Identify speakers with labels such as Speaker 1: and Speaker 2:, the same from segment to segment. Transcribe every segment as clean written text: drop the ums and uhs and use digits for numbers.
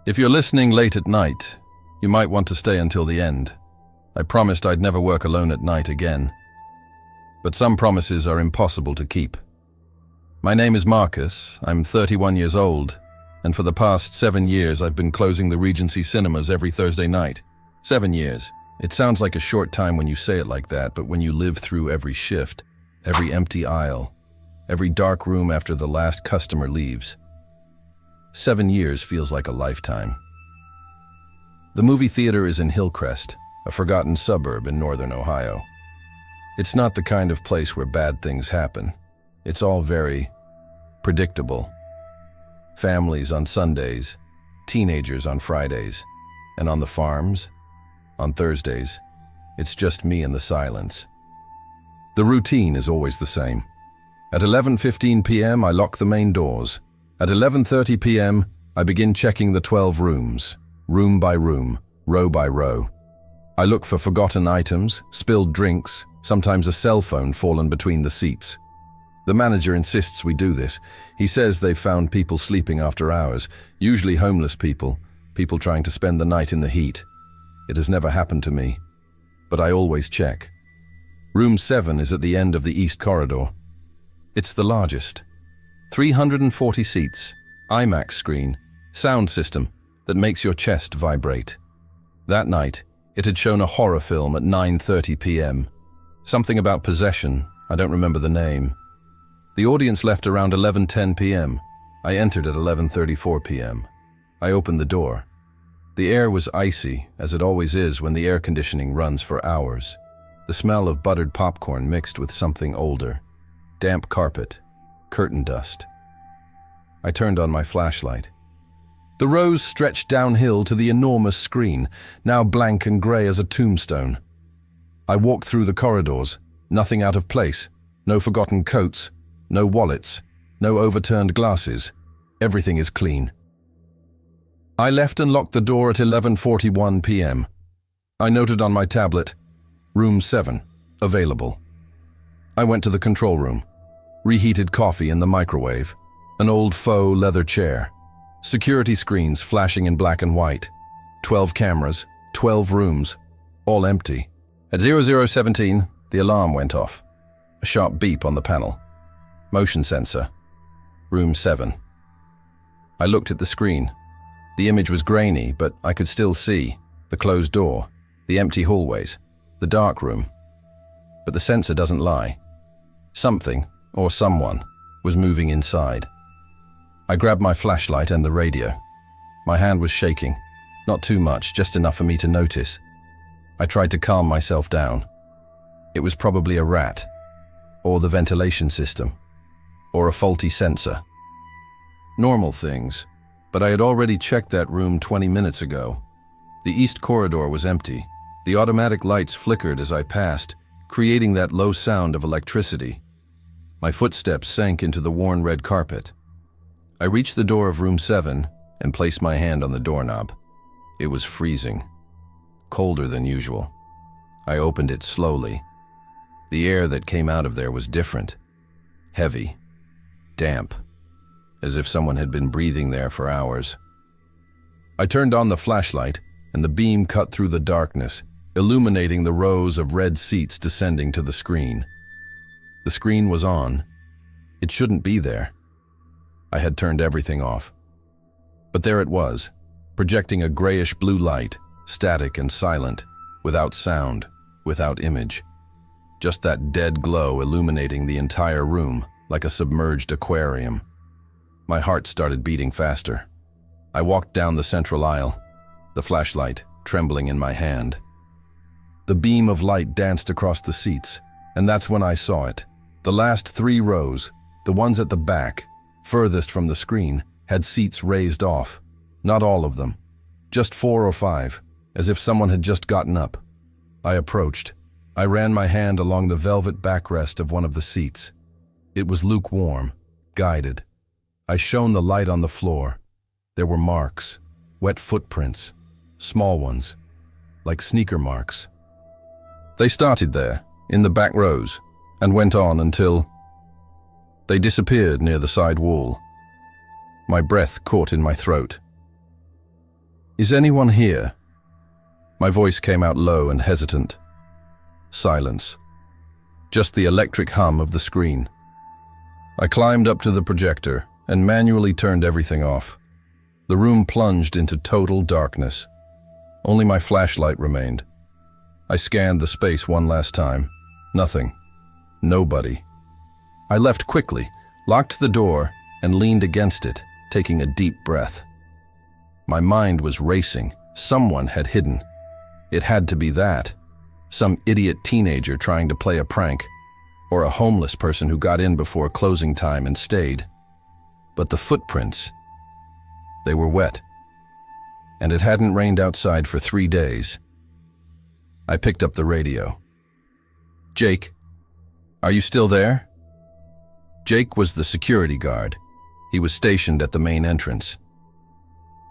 Speaker 1: If you're listening late at night, you might want to stay until the end. I promised I'd never work alone at night again. But some promises are impossible to keep. My name is Marcus, I'm 31 years old, and for the past 7 years I've been closing the Regency cinemas every Thursday night. 7 years. It sounds like a short time when you say it like that, but when you live through every shift, every empty aisle, every dark room after the last customer leaves, 7 years feels like a lifetime. The movie theater is in Hillcrest, a forgotten suburb in northern Ohio. It's not the kind of place where bad things happen. It's all very predictable. Families on Sundays, teenagers on Fridays, and on the farms, on Thursdays, it's just me and the silence. The routine is always the same. At 11:15 p.m. I lock the main doors. At 11:30 p.m. I begin checking the 12 rooms, room by room, row by row. I look for forgotten items, spilled drinks, sometimes a cell phone fallen between the seats. The manager insists we do this. He says they've found people sleeping after hours, usually homeless people trying to spend the night in the heat. It has never happened to me, but I always check. Room 7 is at the end of the east corridor. It's the largest. 340 seats, IMAX screen, sound system that makes your chest vibrate. That night, it had shown a horror film at 9:30 p.m. Something about possession, I don't remember the name. The audience left around 11:10 p.m. I entered at 11:34 p.m. I opened the door. The air was icy, as it always is when the air conditioning runs for hours. The smell of buttered popcorn mixed with something older. Damp carpet, curtain dust. I turned on my flashlight. The rows stretched downhill to the enormous screen, now blank and grey as a tombstone. I walked through the corridors, nothing out of place, no forgotten coats, no wallets, no overturned glasses. Everything is clean. I left and locked the door at 11:41 p.m. I noted on my tablet, Room 7, available. I went to the control room. Reheated coffee in the microwave, an old faux leather chair, security screens flashing in black and white, 12 cameras, 12 rooms, all empty. At 00:17, the alarm went off. A sharp beep on the panel. Motion sensor. Room 7. I looked at the screen. The image was grainy, but I could still see the closed door, the empty hallways, the dark room. But the sensor doesn't lie. Something, or someone, was moving inside. I grabbed my flashlight and the radio. My hand was shaking. Not too much, just enough for me to notice. I tried to calm myself down. It was probably a rat, or the ventilation system, or a faulty sensor. Normal things, but I had already checked that room 20 minutes ago. The east corridor was empty. The automatic lights flickered as I passed, creating that low sound of electricity. My footsteps sank into the worn red carpet. I reached the door of room 7 and placed my hand on the doorknob. It was freezing, colder than usual. I opened it slowly. The air that came out of there was different, heavy, damp, as if someone had been breathing there for hours. I turned on the flashlight, and the beam cut through the darkness, illuminating the rows of red seats descending to the screen. The screen was on. It shouldn't be there. I had turned everything off. But there it was, projecting a grayish-blue light, static and silent, without sound, without image. Just that dead glow illuminating the entire room, like a submerged aquarium. My heart started beating faster. I walked down the central aisle, the flashlight trembling in my hand. The beam of light danced across the seats, and that's when I saw it. The last 3 rows, the ones at the back, furthest from the screen, had seats raised off. Not all of them, just 4 or 5, as if someone had just gotten up. I approached. I ran my hand along the velvet backrest of one of the seats. It was lukewarm, guided. I shone the light on the floor. There were marks, wet footprints, small ones, like sneaker marks. They started there, in the back rows, and went on until they disappeared near the side wall. My breath caught in my throat. Is anyone here? My voice came out low and hesitant. Silence. Just the electric hum of the screen. I climbed up to the projector and manually turned everything off. The room plunged into total darkness. Only my flashlight remained. I scanned the space one last time. Nothing. Nobody. I left quickly, locked the door, and leaned against it, taking a deep breath. My mind was racing. Someone had hidden. It had to be that. Some idiot teenager trying to play a prank, or a homeless person who got in before closing time and stayed. But the footprints, they were wet. And it hadn't rained outside for 3 days. I picked up the radio. Jake, are you still there? Jake was the security guard. He was stationed at the main entrance.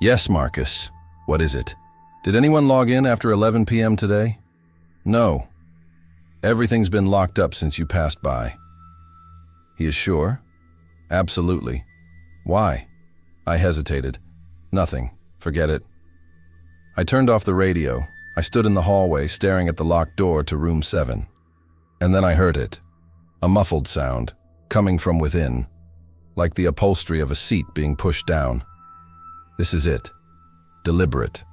Speaker 1: Yes, Marcus. What is it? Did anyone log in after 11 p.m. today? No. Everything's been locked up since you passed by. He is sure? Absolutely. Why? I hesitated. Nothing. Forget it. I turned off the radio. I stood in the hallway staring at the locked door to room 7. And then I heard it. A muffled sound, coming from within, like the upholstery of a seat being pushed down. This is it. Deliberate,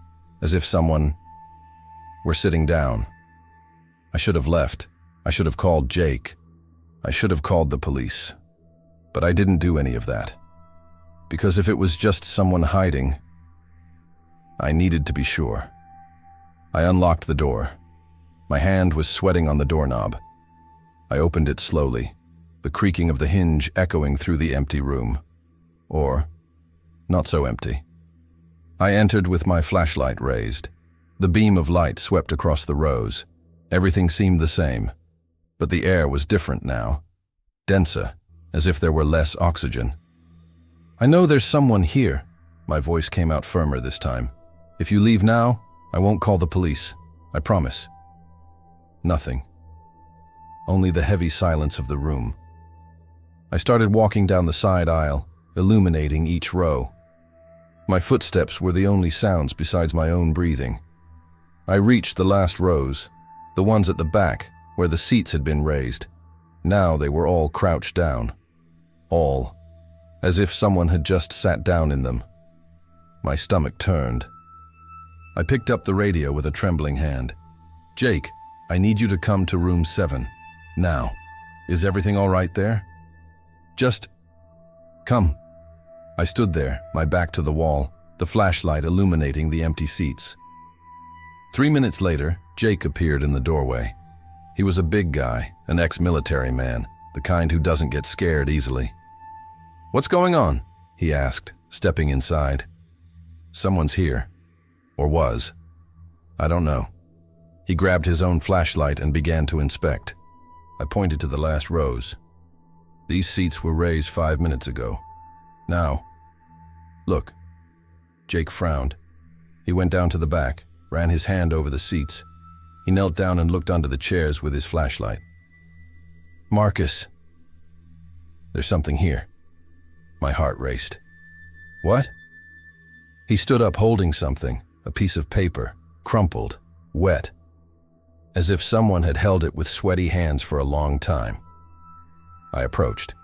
Speaker 1: as if someone were sitting down. I should have left. I should have called Jake. I should have called the police. But I didn't do any of that. Because if it was just someone hiding, I needed to be sure. I unlocked the door. My hand was sweating on the doorknob. I opened it slowly, the creaking of the hinge echoing through the empty room. Or, not so empty. I entered with my flashlight raised. The beam of light swept across the rows. Everything seemed the same, but the air was different now, denser, as if there were less oxygen. I know there's someone here. My voice came out firmer this time. If you leave now, I won't call the police. I promise. Nothing. Only the heavy silence of the room. I started walking down the side aisle, illuminating each row. My footsteps were the only sounds besides my own breathing. I reached the last rows, the ones at the back, where the seats had been raised. Now they were all crouched down. All. As if someone had just sat down in them. My stomach turned. I picked up the radio with a trembling hand. Jake, I need you to come to room 7. Now. Is everything all right there? Just come. I stood there, my back to the wall, the flashlight illuminating the empty seats. 3 minutes later, Jake appeared in the doorway. He was a big guy, an ex-military man, the kind who doesn't get scared easily. What's going on? He asked, stepping inside. Someone's here. Or was. I don't know. He grabbed his own flashlight and began to inspect. I pointed to the last rows. These seats were raised 5 minutes ago. Now. Look. Jake frowned. He went down to the back, ran his hand over the seats. He knelt down and looked under the chairs with his flashlight. Marcus. There's something here. My heart raced. What? He stood up holding something, a piece of paper, crumpled, wet, as if someone had held it with sweaty hands for a long time. I approached.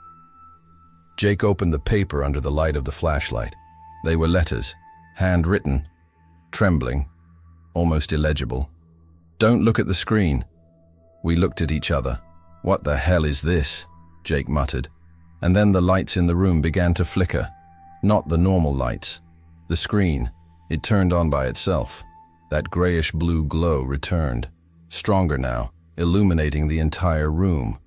Speaker 1: Jake opened the paper under the light of the flashlight. They were letters, handwritten, trembling, almost illegible. Don't look at the screen. We looked at each other. What the hell is this? Jake muttered. And then the lights in the room began to flicker. Not the normal lights. The screen. It turned on by itself. That grayish-blue glow returned. Stronger now, illuminating the entire room.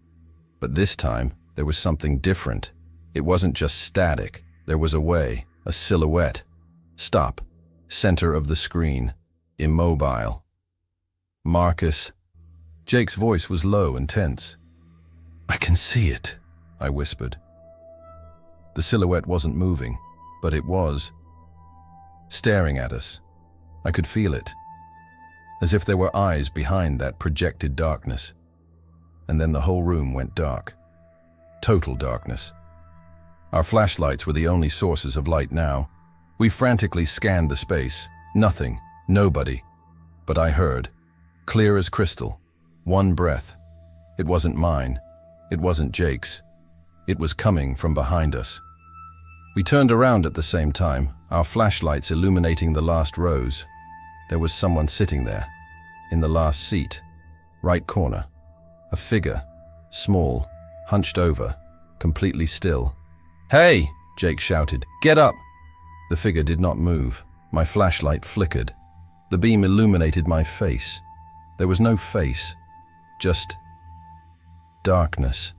Speaker 1: But this time, there was something different. It wasn't just static. There was a way, a silhouette. Stop. Center of the screen. Immobile. Marcus. Jake's voice was low and tense. I can see it, I whispered. The silhouette wasn't moving, but it was. Staring at us. I could feel it. As if there were eyes behind that projected darkness. And then the whole room went dark. Total darkness. Our flashlights were the only sources of light now. We frantically scanned the space. Nothing. Nobody. But I heard. Clear as crystal. One breath. It wasn't mine. It wasn't Jake's. It was coming from behind us. We turned around at the same time, our flashlights illuminating the last rows. There was someone sitting there, in the last seat, right corner. A figure, small, hunched over, completely still. "Hey!" Jake shouted. "Get up!" The figure did not move. My flashlight flickered. The beam illuminated my face. There was no face, just darkness.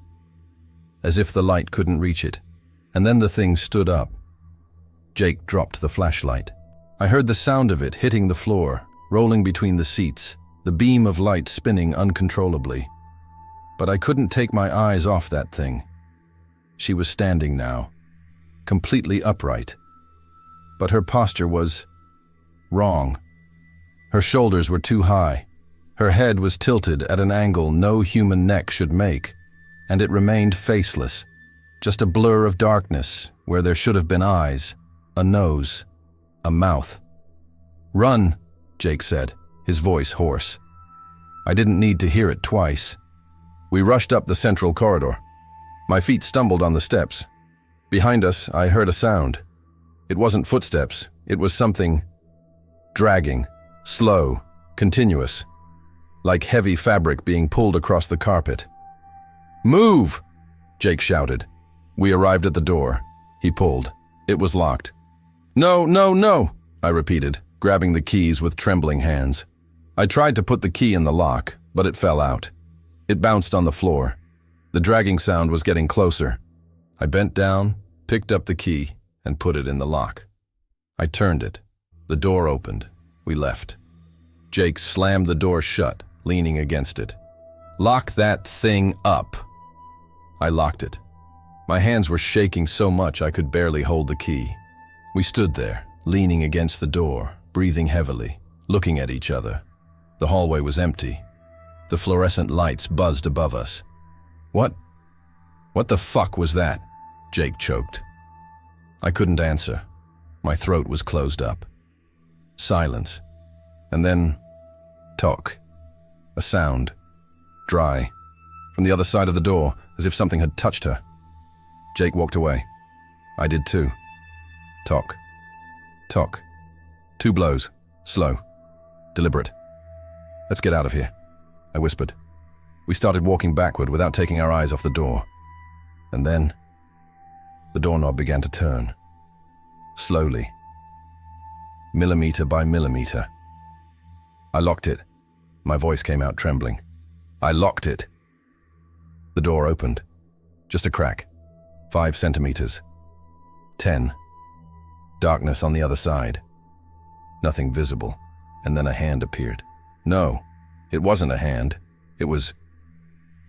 Speaker 1: As if the light couldn't reach it. And then the thing stood up. Jake dropped the flashlight. I heard the sound of it hitting the floor, rolling between the seats, the beam of light spinning uncontrollably. But I couldn't take my eyes off that thing. She was standing now, completely upright. But her posture was wrong. Her shoulders were too high. Her head was tilted at an angle no human neck should make, and it remained faceless, just a blur of darkness where there should have been eyes, a nose, a mouth. "Run," Jake said, his voice hoarse. I didn't need to hear it twice. We rushed up the central corridor. My feet stumbled on the steps. Behind us, I heard a sound. It wasn't footsteps, it was something dragging, slow, continuous, like heavy fabric being pulled across the carpet. "Move!" Jake shouted. We arrived at the door. He pulled. It was locked. "No, no, no!" I repeated, grabbing the keys with trembling hands. I tried to put the key in the lock, but it fell out. It bounced on the floor. The dragging sound was getting closer. I bent down, picked up the key, and put it in the lock. I turned it. The door opened. We left. Jake slammed the door shut, leaning against it. "Lock that thing up." I locked it. My hands were shaking so much I could barely hold the key. We stood there, leaning against the door, breathing heavily, looking at each other. The hallway was empty. The fluorescent lights buzzed above us. What the fuck was that?" Jake choked. I couldn't answer. My throat was closed up. Silence. And then, talk. A sound. Dry. From the other side of the door, as if something had touched her. Jake walked away. I did too. Talk. Talk. 2 blows. Slow. Deliberate. "Let's get out of here," I whispered. We started walking backward without taking our eyes off the door. And then, the doorknob began to turn. Slowly. Millimeter by millimeter. I locked it. My voice came out trembling. I locked it. The door opened. Just a crack. 5 centimeters. 10. Darkness on the other side. Nothing visible. And then a hand appeared. No, it wasn't a hand. It was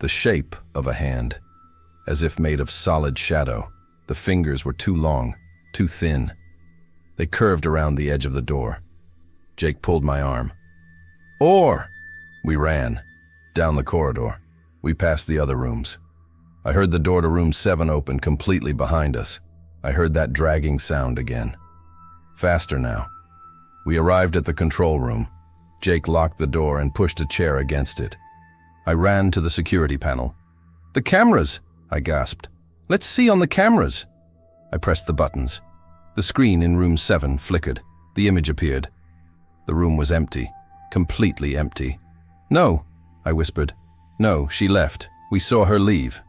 Speaker 1: the shape of a hand, as if made of solid shadow. The fingers were too long, too thin. They curved around the edge of the door. Jake pulled my arm. "Or!" We ran. Down the corridor. We passed the other rooms. I heard the door to room 7 open completely behind us. I heard that dragging sound again. Faster now. We arrived at the control room. Jake locked the door and pushed a chair against it. I ran to the security panel. "The cameras!" I gasped. "Let's see on the cameras!" I pressed the buttons. The screen in room 7 flickered. The image appeared. The room was empty. Completely empty. "No," I whispered. "No, she left. We saw her leave."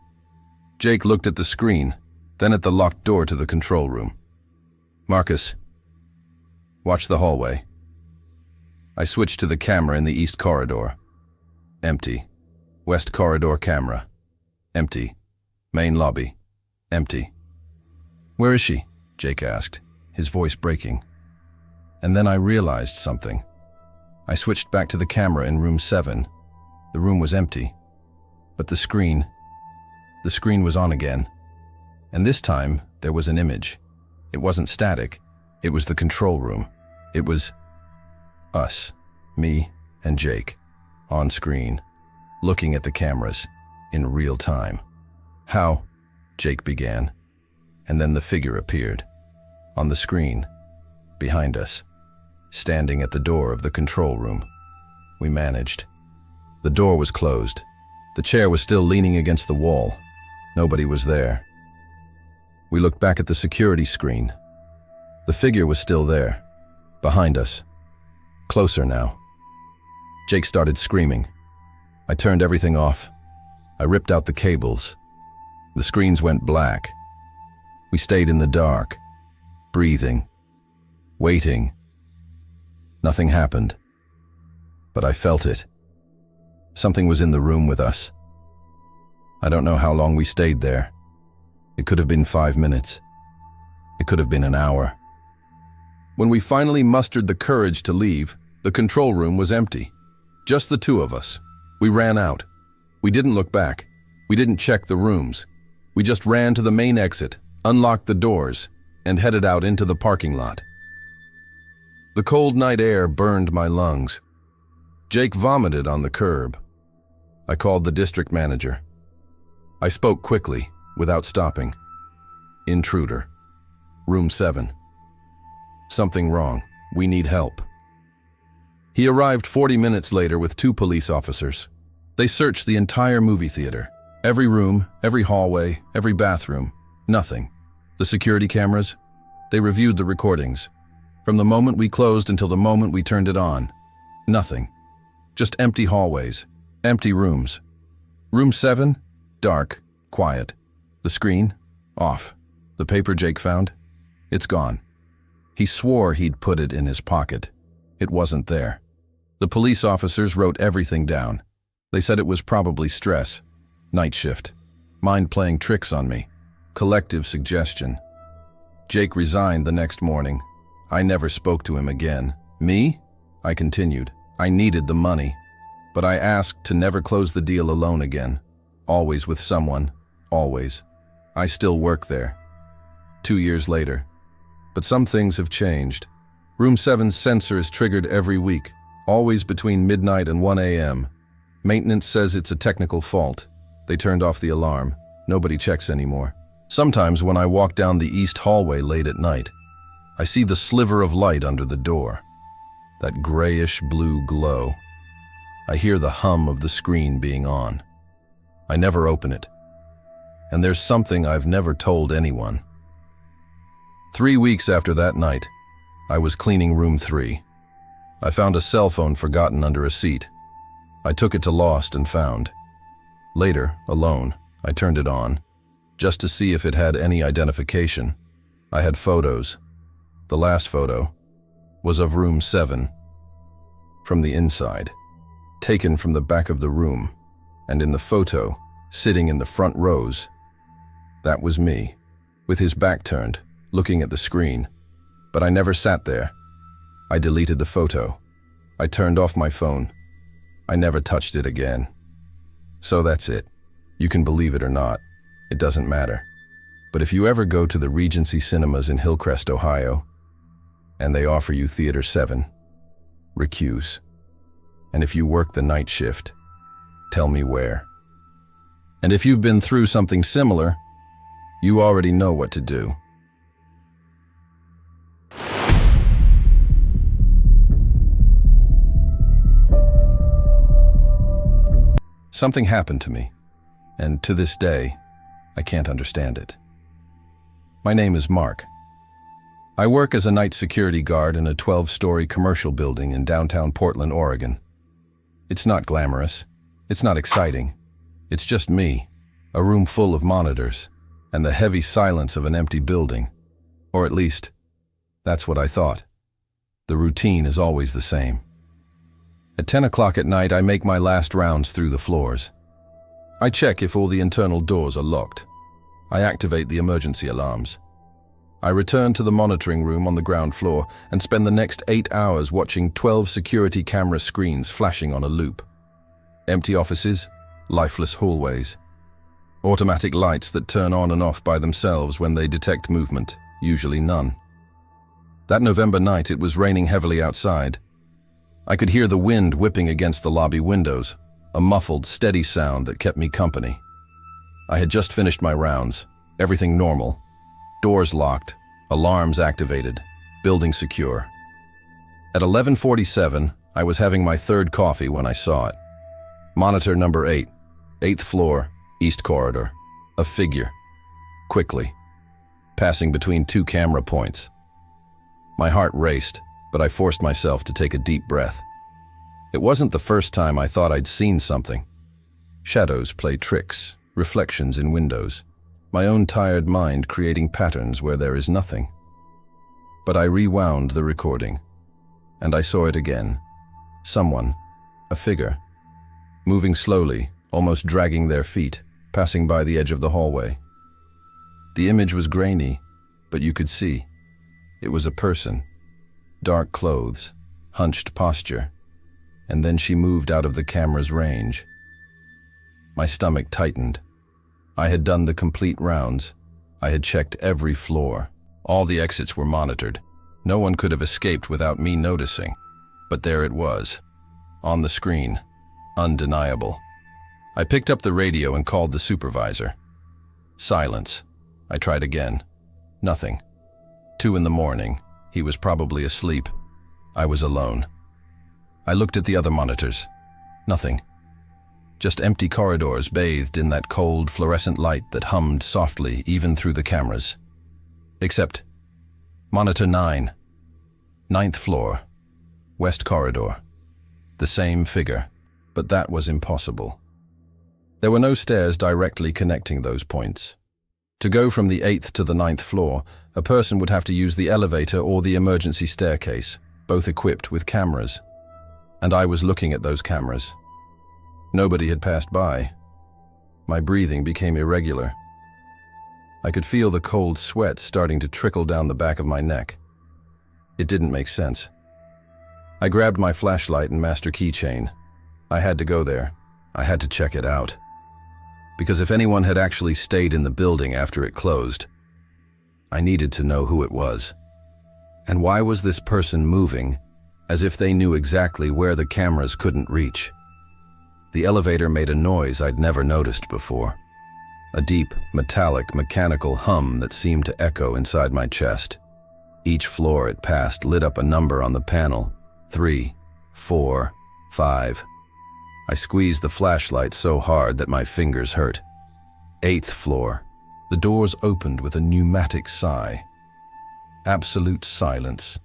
Speaker 1: Jake looked at the screen, then at the locked door to the control room. "Marcus, watch the hallway." I switched to the camera in the east corridor. Empty. West corridor camera. Empty. Main lobby. Empty. "Where is she?" Jake asked, his voice breaking. And then I realized something. I switched back to the camera in room 7. The room was empty. But the screen was on again. And this time, there was an image. It wasn't static. It was the control room. It was us, me and Jake, on screen, looking at the cameras, in real time. "How?" Jake began. And then the figure appeared. On the screen, behind us. standing at the door of the control room. We managed. The door was closed. The chair was still leaning against the wall. Nobody was there. We looked back at the security screen. The figure was still there, behind us. Closer now. Jake started screaming. I turned everything off. I ripped out the cables. The screens went black. We stayed in the dark, breathing, waiting. Nothing happened. But I felt it. Something was in the room with us. I don't know how long we stayed there. It could have been 5 minutes. It could have been an hour. When we finally mustered the courage to leave, the control room was empty. Just the two of us. We ran out. We didn't look back. We didn't check the rooms. We just ran to the main exit, unlocked the doors, and headed out into the parking lot. The cold night air burned my lungs. Jake vomited on the curb. I called the district manager. I spoke quickly, without stopping. Intruder. Room 7. Something wrong. We need help. He arrived 40 minutes later with 2 police officers. They searched the entire movie theater. Every room, every hallway, every bathroom. Nothing. The security cameras? They reviewed the recordings. From the moment we closed until the moment we turned it on. Nothing. Just empty hallways. Empty rooms. Room 7? Dark. Quiet. The screen? Off. The paper Jake found? It's gone. He swore he'd put it in his pocket. It wasn't there. The police officers wrote everything down. They said it was probably stress. Night shift. Mind playing tricks on me. Collective suggestion. Jake resigned the next morning. I never spoke to him again. Me? I continued. I needed the money. But I asked to never close the deal alone again. Always with someone. Always. I still work there. 2 years later. But some things have changed. Room 7's sensor is triggered every week, always between midnight and 1 a.m. Maintenance says it's a technical fault. They turned off the alarm. Nobody checks anymore. Sometimes when I walk down the east hallway late at night, I see the sliver of light under the door. That grayish-blue glow. I hear the hum of the screen being on. I never open it. And there's something I've never told anyone. 3 weeks after that night, I was cleaning room 3. I found a cell phone forgotten under a seat. I took it to Lost and found. Later, alone, I turned it on, just to see if it had any identification. I had photos. The last photo was of room 7, from the inside, taken from the back of the room, and in the photo, sitting in the front rows, that was me, with his back turned, looking at the screen. But I never sat there. I deleted the photo. I turned off my phone. I never touched it again. So that's it. You can believe it or not. It doesn't matter. But if you ever go to the Regency Cinemas in Hillcrest, Ohio, and they offer you Theater 7, recuse. And if you work the night shift, tell me where. And if you've been through something similar, you already know what to do. Something happened to me, and to this day, I can't understand it. My name is Mark. I work as a night security guard in a 12-story commercial building in downtown Portland, Oregon. It's not glamorous. It's not exciting. It's just me, a room full of monitors, and the heavy silence of an empty building. Or at least, that's what I thought. The routine is always the same. At 10 o'clock at night, I make my last rounds through the floors. I check if all the internal doors are locked. I activate the emergency alarms. I return to the monitoring room on the ground floor and spend the next 8 hours watching 12 security camera screens flashing on a loop. Empty offices, lifeless hallways. Automatic lights that turn on and off by themselves when they detect movement, usually none. That November night, it was raining heavily outside. I could hear the wind whipping against the lobby windows, a muffled, steady sound that kept me company. I had just finished my rounds, everything normal. Doors locked, alarms activated, building secure. At 11:47, I was having my third coffee when I saw it. Monitor number 8, 8th floor, east corridor. A figure. Quickly. Passing between two camera points. My heart raced, but I forced myself to take a deep breath. It wasn't the first time I thought I'd seen something. Shadows play tricks, reflections in windows, my own tired mind creating patterns where there is nothing. But I rewound the recording, and I saw it again. Someone, a figure, moving slowly, almost dragging their feet, passing by the edge of the hallway. The image was grainy, but you could see. It was a person. Dark clothes, hunched posture, and then she moved out of the camera's range. My stomach tightened. I had done the complete rounds. I had checked every floor. All the exits were monitored. No one could have escaped without me noticing. But there it was, on the screen, undeniable. I picked up the radio and called the supervisor. Silence. I tried again. Nothing. 2 a.m. He was probably asleep. I was alone. I looked at the other monitors. Nothing. Just empty corridors bathed in that cold fluorescent light that hummed softly even through the cameras. Except Monitor 9, 9th floor, west corridor. The same figure, but that was impossible. There were no stairs directly connecting those points. To go from the 8th to the 9th floor, a person would have to use the elevator or the emergency staircase, both equipped with cameras. And I was looking at those cameras. Nobody had passed by. My breathing became irregular. I could feel the cold sweat starting to trickle down the back of my neck. It didn't make sense. I grabbed my flashlight and master keychain. I had to go there. I had to check it out. Because if anyone had actually stayed in the building after it closed, I needed to know who it was. And why was this person moving as if they knew exactly where the cameras couldn't reach? The elevator made a noise I'd never noticed before. A deep, metallic, mechanical hum that seemed to echo inside my chest. Each floor it passed lit up a number on the panel. 3, 4, 5. I squeezed the flashlight so hard that my fingers hurt. 8th floor. The doors opened with a pneumatic sigh. Absolute silence.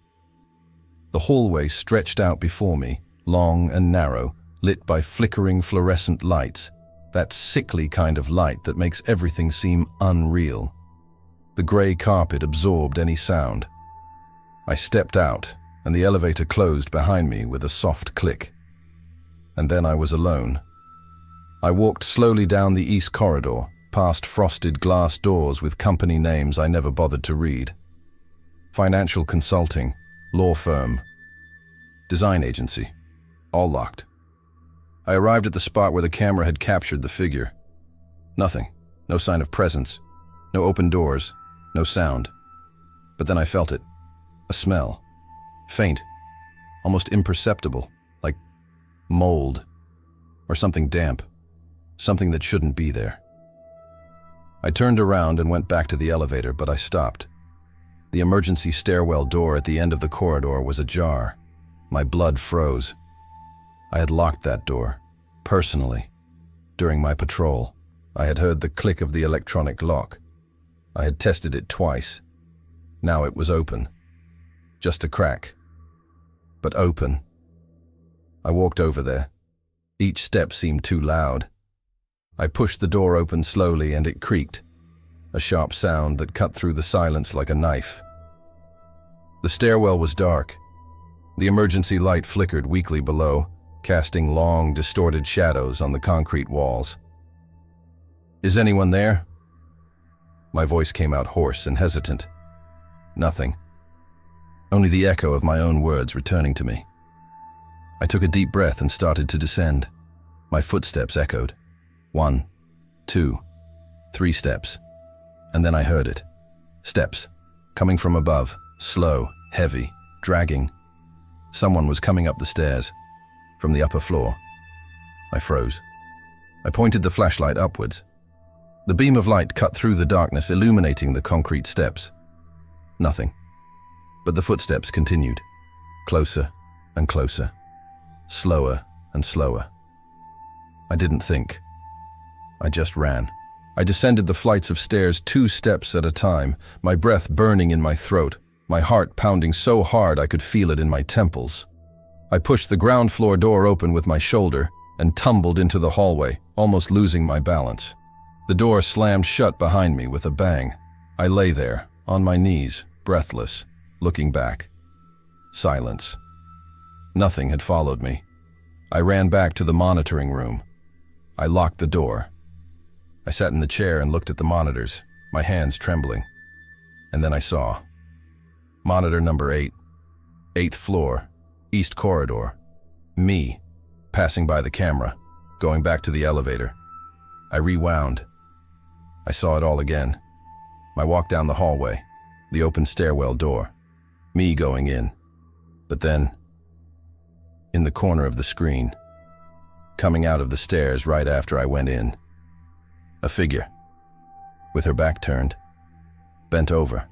Speaker 1: The hallway stretched out before me, long and narrow, lit by flickering fluorescent lights, that sickly kind of light that makes everything seem unreal. The gray carpet absorbed any sound. I stepped out, and the elevator closed behind me with a soft click. And then I was alone. I walked slowly down the east corridor, past frosted glass doors with company names I never bothered to read. Financial consulting, law firm, design agency, all locked. I arrived at the spot where the camera had captured the figure. Nothing, no sign of presence, no open doors, no sound. But then I felt it, a smell, faint, almost imperceptible, like mold or something damp, something that shouldn't be there. I turned around and went back to the elevator, but I stopped. The emergency stairwell door at the end of the corridor was ajar. My blood froze. I had locked that door, personally. During my patrol, I had heard the click of the electronic lock. I had tested it twice. Now it was open. Just a crack. But open. I walked over there. Each step seemed too loud. I pushed the door open slowly and it creaked, a sharp sound that cut through the silence like a knife. The stairwell was dark. The emergency light flickered weakly below, casting long, distorted shadows on the concrete walls. "Is anyone there?" My voice came out hoarse and hesitant. Nothing. Only the echo of my own words returning to me. I took a deep breath and started to descend. My footsteps echoed. 1, 2, 3 steps. And then I heard it. Steps, coming from above, slow, heavy, dragging. Someone was coming up the stairs, from the upper floor. I froze. I pointed the flashlight upwards. The beam of light cut through the darkness, illuminating the concrete steps. Nothing. But the footsteps continued. Closer and closer. Slower and slower. I didn't think. I just ran. I descended the flights of stairs 2 steps at a time, my breath burning in my throat, my heart pounding so hard I could feel it in my temples. I pushed the ground floor door open with my shoulder and tumbled into the hallway, almost losing my balance. The door slammed shut behind me with a bang. I lay there, on my knees, breathless, looking back. Silence. Nothing had followed me. I ran back to the monitoring room. I locked the door. I sat in the chair and looked at the monitors, my hands trembling. And then I saw. Monitor number 8. 8th floor, East Corridor. Me, passing by the camera, going back to the elevator. I rewound. I saw it all again. My walk down the hallway, the open stairwell door, me going in. But then, in the corner of the screen, coming out of the stairs right after I went in, a figure, with her back turned, bent over,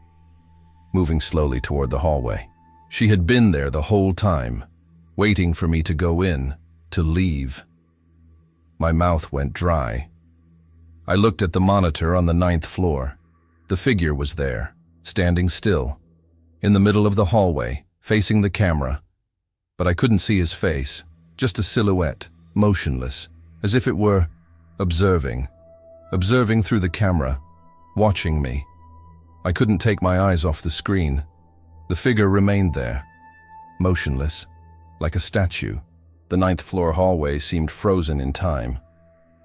Speaker 1: moving slowly toward the hallway. She had been there the whole time, waiting for me to go in, to leave. My mouth went dry. I looked at the monitor on the 9th floor. The figure was there, standing still, in the middle of the hallway, facing the camera. But I couldn't see his face, just a silhouette, motionless, as if it were observing through the camera, watching me. I couldn't take my eyes off the screen. The figure remained there, motionless, like a statue. The 9th floor hallway seemed frozen in time.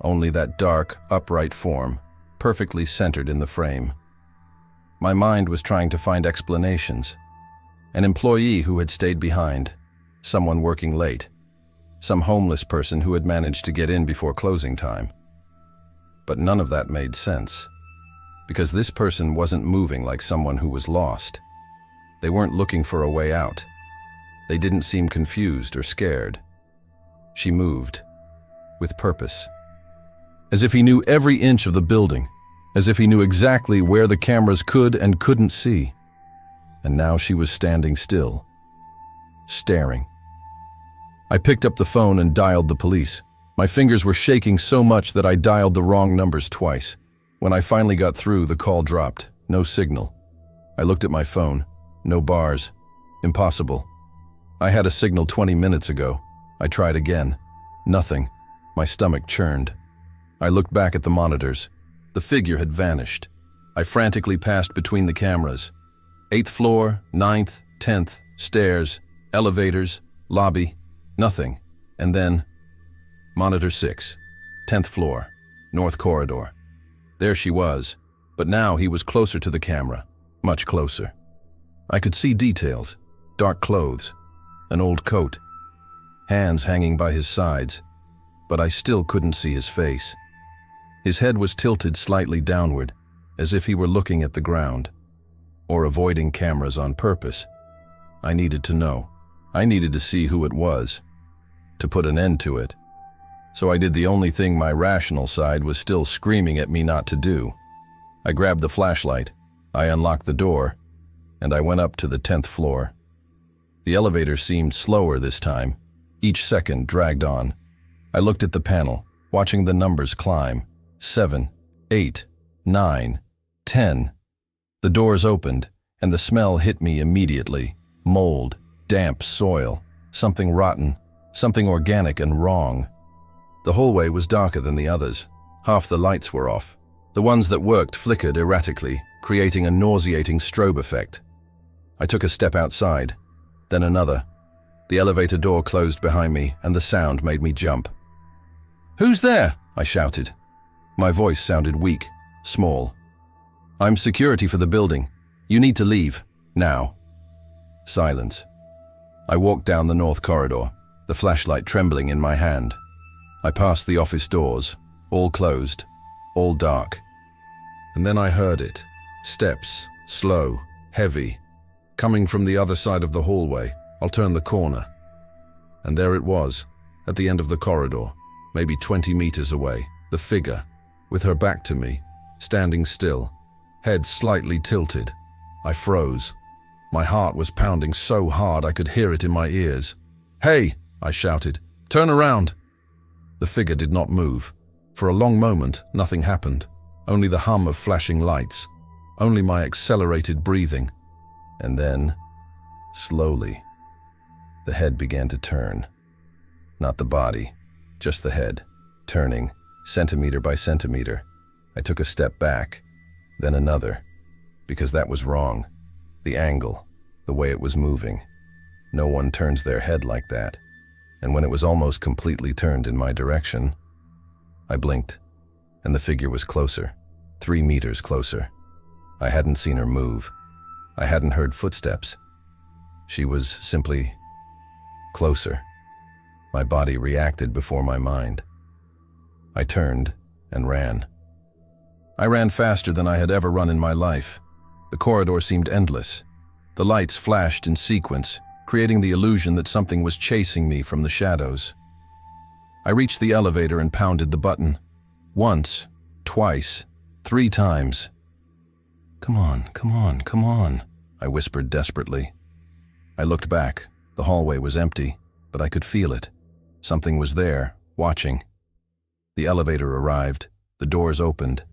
Speaker 1: Only that dark, upright form, perfectly centered in the frame. My mind was trying to find explanations. An employee who had stayed behind, someone working late, some homeless person who had managed to get in before closing time. But none of that made sense, because this person wasn't moving like someone who was lost. They weren't looking for a way out. They didn't seem confused or scared. She moved, with purpose. As if he knew every inch of the building, as if he knew exactly where the cameras could and couldn't see. And now she was standing still, staring. I picked up the phone and dialed the police. My fingers were shaking so much that I dialed the wrong numbers twice. When I finally got through, the call dropped. No signal. I looked at my phone. No bars. Impossible. I had a signal 20 minutes ago. I tried again. Nothing. My stomach churned. I looked back at the monitors. The figure had vanished. I frantically passed between the cameras. 8th floor, 9th, 10th, stairs, elevators, lobby, nothing. And then, monitor 6, 10th floor, North Corridor. There she was, but now he was closer to the camera, much closer. I could see details, dark clothes, an old coat, hands hanging by his sides, but I still couldn't see his face. His head was tilted slightly downward, as if he were looking at the ground, or avoiding cameras on purpose. I needed to know. I needed to see who it was, to put an end to it. So I did the only thing my rational side was still screaming at me not to do. I grabbed the flashlight, I unlocked the door, and I went up to the 10th floor. The elevator seemed slower this time. Each second dragged on. I looked at the panel, watching the numbers climb. 7, 8, 9, 10. The doors opened, and the smell hit me immediately. Mold, damp soil, something rotten, something organic and wrong. The hallway was darker than the others. Half the lights were off. The ones that worked flickered erratically, creating a nauseating strobe effect. I took a step outside, then another. The elevator door closed behind me, and the sound made me jump. "Who's there?" I shouted. My voice sounded weak, small. "I'm security for the building. You need to leave, now." Silence. I walked down the North Corridor, the flashlight trembling in my hand. I passed the office doors, all closed, all dark. And then I heard it. Steps, slow, heavy, coming from the other side of the hallway. I'll turn the corner. And there it was, at the end of the corridor, maybe 20 meters away, the figure, with her back to me, standing still, head slightly tilted. I froze. My heart was pounding so hard I could hear it in my ears. "Hey!" I shouted. "Turn around!" The figure did not move. For a long moment, nothing happened. Only the hum of flashing lights. Only my accelerated breathing. And then, slowly, the head began to turn. Not the body, just the head, turning, centimeter by centimeter. I took a step back, then another, because that was wrong. The angle, the way it was moving. No one turns their head like that. And when it was almost completely turned in my direction, I blinked, and the figure was closer, 3 meters closer. I hadn't seen her move. I hadn't heard footsteps. She was simply closer. My body reacted before my mind. I turned and ran. I ran faster than I had ever run in my life. The corridor seemed endless. The lights flashed in sequence, creating the illusion that something was chasing me from the shadows. I reached the elevator and pounded the button. Once, twice, 3 times. "Come on, come on, come on," I whispered desperately. I looked back. The hallway was empty, but I could feel it. Something was there, watching. The elevator arrived. The doors opened.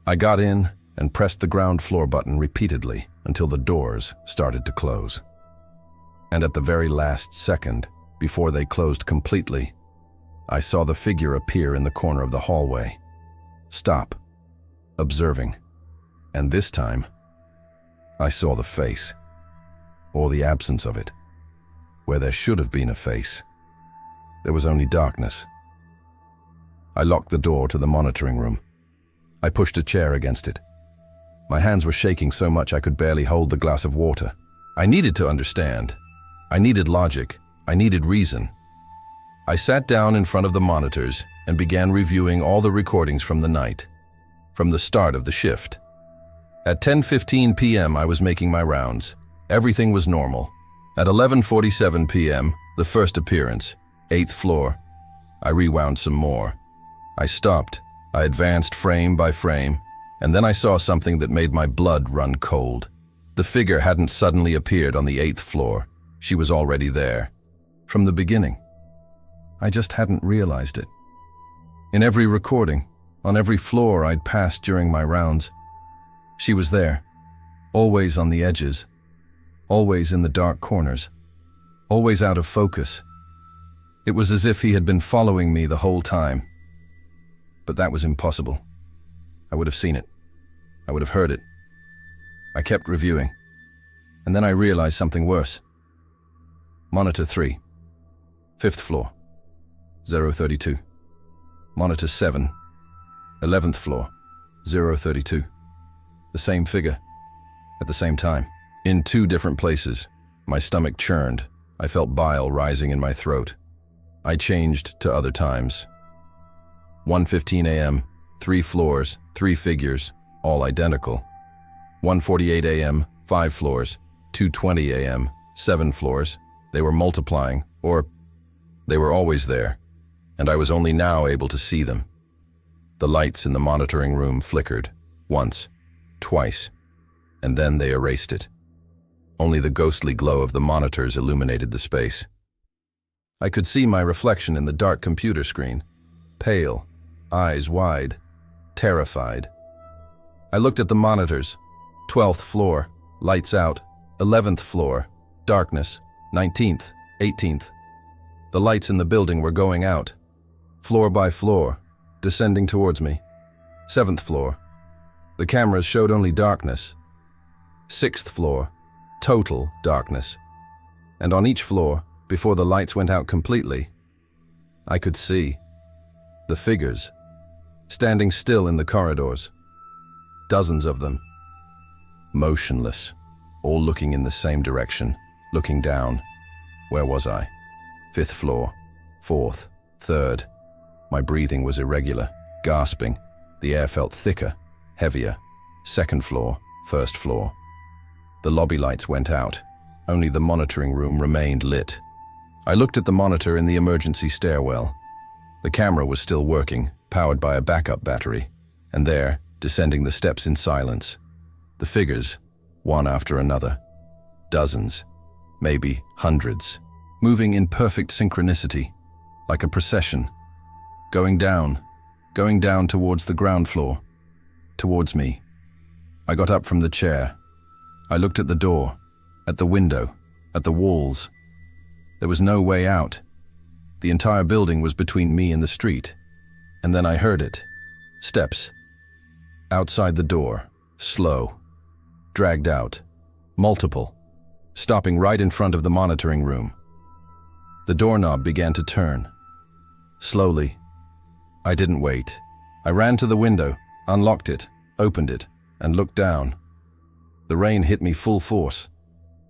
Speaker 1: I got in and pressed the ground floor button repeatedly until the doors started to close. And at the very last second, before they closed completely, I saw the figure appear in the corner of the hallway. Stop. Observing. And this time, I saw the face. Or the absence of it. Where there should have been a face, there was only darkness. I locked the door to the monitoring room. I pushed a chair against it. My hands were shaking so much I could barely hold the glass of water. I needed to understand. I needed logic. I needed reason. I sat down in front of the monitors and began reviewing all the recordings from the night, from the start of the shift. At 10:15 p.m. I was making my rounds. Everything was normal. At 11:47 p.m., the first appearance, 8th floor. I rewound some more. I stopped. I advanced frame by frame, and then I saw something that made my blood run cold. The figure hadn't suddenly appeared on the 8th floor. She was already there. From the beginning. I just hadn't realized it. In every recording, on every floor I'd passed during my rounds, she was there, always on the edges, always in the dark corners, always out of focus. It was as if he had been following me the whole time. But that was impossible. I would have seen it. I would have heard it. I kept reviewing. And then I realized something worse. Monitor 3. 5th floor. 032. Monitor 7. 11th floor. 032. The same figure. At the same time. In 2 different places. My stomach churned. I felt bile rising in my throat. I changed to other times. 1:15 a.m., 3 floors, 3 figures, all identical. 1:48 a.m., 5 floors, 2:20 a.m., 7 floors. They were multiplying, or they were always there, and I was only now able to see them. The lights in the monitoring room flickered, once, twice, and then they erased it. Only the ghostly glow of the monitors illuminated the space. I could see my reflection in the dark computer screen, pale, eyes wide, terrified. I looked at the monitors. 12th floor, lights out. 11th floor, darkness. 19th, 18th. The lights in the building were going out, floor by floor, descending towards me. 7th floor. The cameras showed only darkness. 6th floor, total darkness. And on each floor, before the lights went out completely, I could see the figures, standing still in the corridors. Dozens of them. Motionless, all looking in the same direction, looking down. Where was I? 5th floor, 4th, 3rd. My breathing was irregular, gasping. The air felt thicker, heavier. 2nd floor, 1st floor. The lobby lights went out. Only the monitoring room remained lit. I looked at the monitor in the emergency stairwell. The camera was still working, powered by a backup battery, and there, descending the steps in silence, the figures, one after another. Dozens, maybe hundreds, moving in perfect synchronicity, like a procession, going down towards the ground floor, towards me. I got up from the chair. I looked at the door, at the window, at the walls. There was no way out. The entire building was between me and the street. And then I heard it. Steps. Outside the door, slow, dragged out, multiple, stopping right in front of the monitoring room. The doorknob began to turn. Slowly. I didn't wait. I ran to the window, unlocked it, opened it, and looked down. The rain hit me full force.